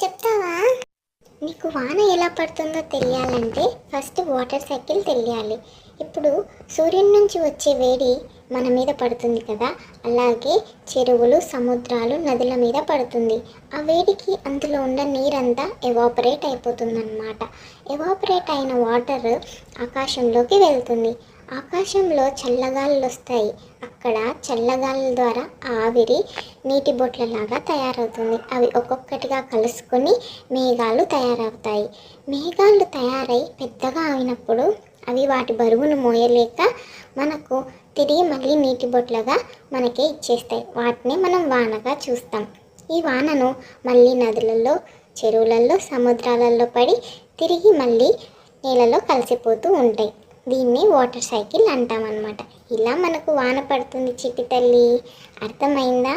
చెప్తావా? నీకు వాన ఎలా పడుతుందో తెలియాలంటే ఫస్ట్ వాటర్ సైకిల్ తెలియాలి. ఇప్పుడు సూర్యుని నుంచి వచ్చే వేడి మన మీద పడుతుంది కదా, అలాగే చెరువులు, సముద్రాలు, నదుల మీద పడుతుంది. ఆ వేడికి అందులో ఉన్న నీరంతా ఎవాపరేట్ అయిపోతుందన్నమాట. ఎవాపరేట్ అయిన వాటర్ ఆకాశంలోకి వెళ్తుంది. ఆకాశంలో చల్లగాలులు వస్తాయి. అక్కడ చల్లగాలుల ద్వారా ఆవిరి నీటి బొట్లలాగా తయారవుతుంది. అవి ఒక్కొక్కటిగా కలుసుకొని మేఘాలు తయారవుతాయి. మేఘాలు తయారై పెద్దగా అయినప్పుడు అవి వాటి బరువును మోయలేక మనకు తిరిగి మళ్ళీ నీటి బొట్లగా మనకే ఇచ్చేస్తాయి. వాటిని మనం వానగా చూస్తాం. ఈ వానను మళ్ళీ నదులలో, చెరువులలో, సముద్రాలలో పడి తిరిగి మళ్ళీ నేలలో కలిసిపోతూ ఉంటాయి. దీన్ని వాటర్ సైకిల్ అంటామన్నమాట. ఇలా మనకు వాన పడుతుంది చిట్టి తల్లి. అర్థమైందా?